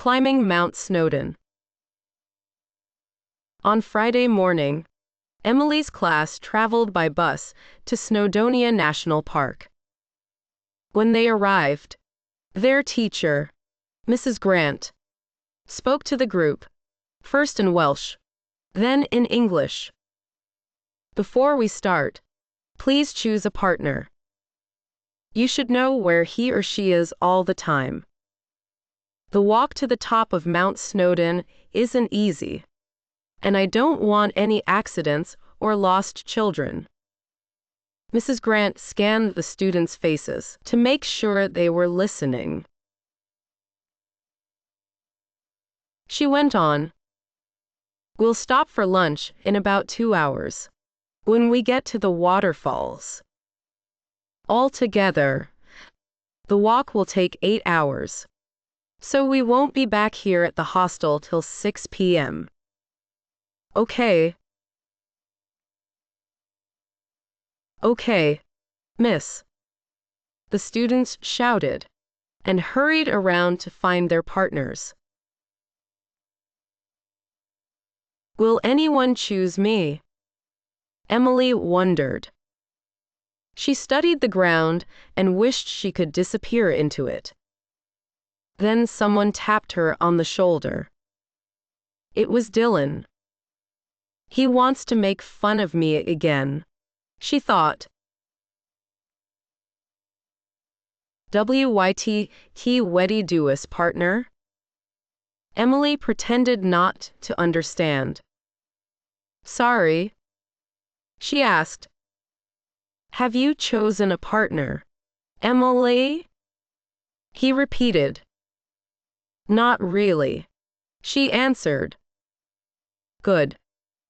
Climbing Mount Snowdon. On Friday morning, Emily's class traveled by bus to Snowdonia National Park. When they arrived, their teacher, Mrs. Grant, spoke to the group, first in Welsh, then in English. Before we start, please choose a partner. You should know where he or she is all the time. The walk to the top of Mount Snowdon isn't easy, and I don't want any accidents or lost children. Mrs. Grant scanned the students' faces to make sure they were listening. She went on, "We'll stop for lunch in about 2 hours, when we get to the waterfalls. Altogether, the walk will take 8 hours, so we won't be back here at the hostel till 6 p.m. Okay." "Okay, miss," the students shouted and hurried around to find their partners. "Will anyone choose me?" Emily wondered. She studied the ground and wished she could disappear into it. Then someone tapped her on the shoulder. It was Dylan. "He wants to make fun of me again," she thought. "WYT Weddy Dois partner?" Emily pretended not to understand. "Sorry?" she asked. "Have you chosen a partner, Emily?" He repeated. "Not really," she answered. "Good.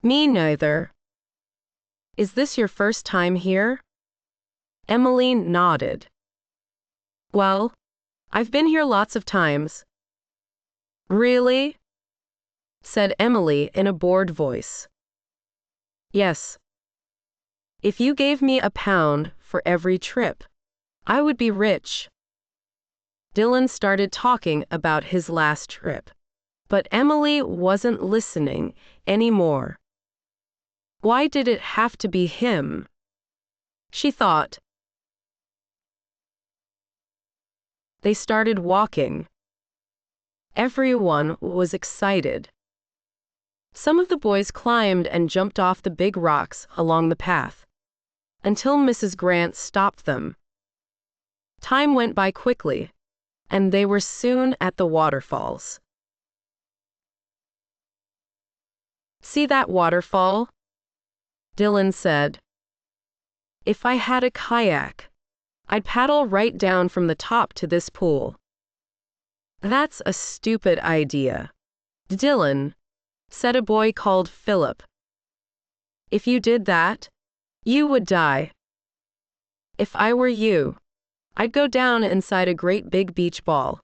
Me neither. Is this your first time here?" Emily nodded. "Well, I've been here lots of times." "Really?" said Emily in a bored voice. "Yes. If you gave me £1 for every trip, I would be rich." Dylan started talking about his last trip, but Emily wasn't listening anymore. Why did it have to be him? She thought. They started walking. Everyone was excited. Some of the boys climbed and jumped off the big rocks along the path, until Mrs. Grant stopped them. Time went by quickly, and they were soon at the waterfalls. "See that waterfall?" Dylan said. "If I had a kayak, I'd paddle right down from the top to this pool." "That's a stupid idea, Dylan," said a boy called Philip. "If you did that, you would die. If I were you, I'd go down inside a great big beach ball.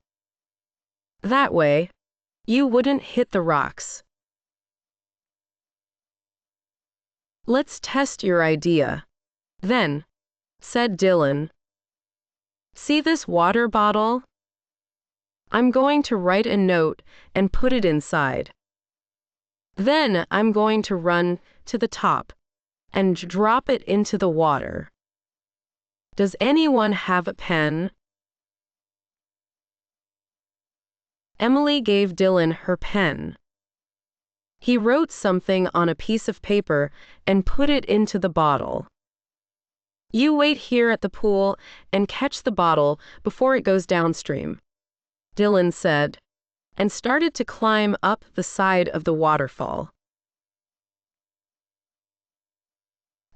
That way, you wouldn't hit the rocks." "Let's test your idea, then," said Dylan. "See this water bottle? I'm going to write a note and put it inside. Then I'm going to run to the top and drop it into the water. Does anyone have a pen?" Emily gave Dylan her pen. He wrote something on a piece of paper and put it into the bottle. "You wait here at the pool and catch the bottle before it goes downstream," Dylan said, and started to climb up the side of the waterfall.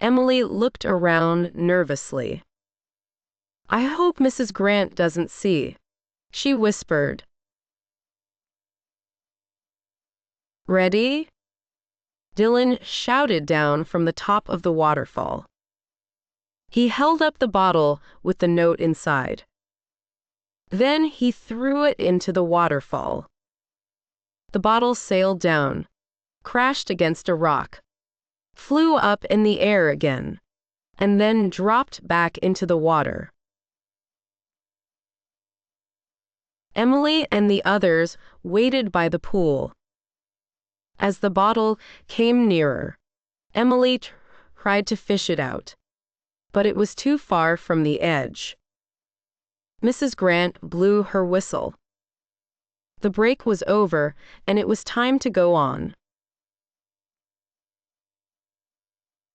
Emily looked around nervously. "I hope Mrs. Grant doesn't see," she whispered. "Ready?" Dylan shouted down from the top of the waterfall. He held up the bottle with the note inside. Then he threw it into the waterfall. The bottle sailed down, crashed against a rock, flew up in the air again, and then dropped back into the water. Emily and the others waited by the pool. As the bottle came nearer, Emily tried to fish it out, but it was too far from the edge. Mrs. Grant blew her whistle. The break was over, and it was time to go on.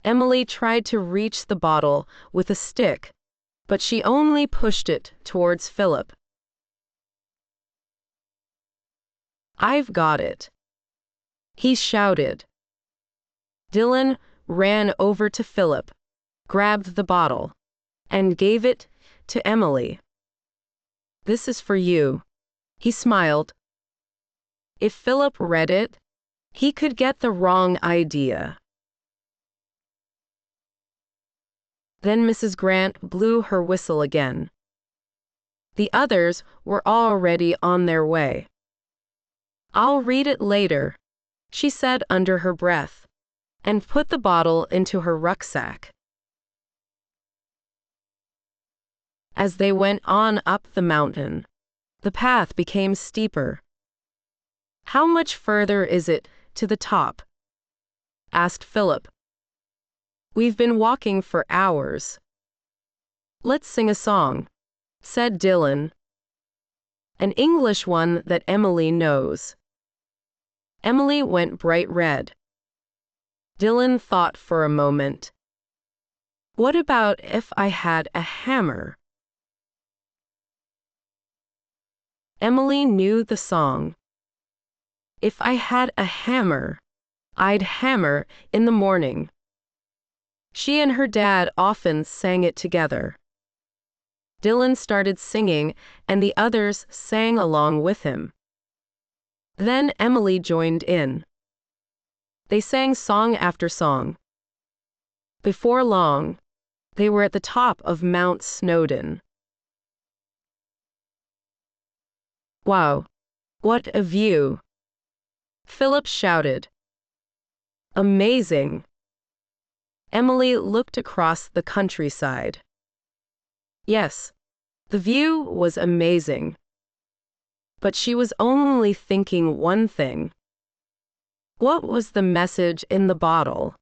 Emily tried to reach the bottle with a stick, but she only pushed it towards Philip. "I've got it," he shouted. Dylan ran over to Philip, grabbed the bottle, and gave it to Emily. "This is for you," he smiled. If Philip read it, he could get the wrong idea. Then Mrs. Grant blew her whistle again. The others were already on their way. "I'll read it later," she said under her breath, and put the bottle into her rucksack. As they went on up the mountain, the path became steeper. "How much further is it to the top?" asked Philip. "We've been walking for hours." "Let's sing a song," said Dylan. "An English one that Emily knows." Emily went bright red. Dylan thought for a moment. "What about if I had a hammer?" Emily knew the song. "If I had a hammer, I'd hammer in the morning." She and her dad often sang it together. Dylan started singing, and the others sang along with him. Then Emily joined in. They sang song after song. Before long, they were at the top of Mount Snowdon. "Wow, what a view!" Philip shouted. "Amazing!" Emily looked across the countryside. Yes, the view was amazing. But she was only thinking one thing. What was the message in the bottle?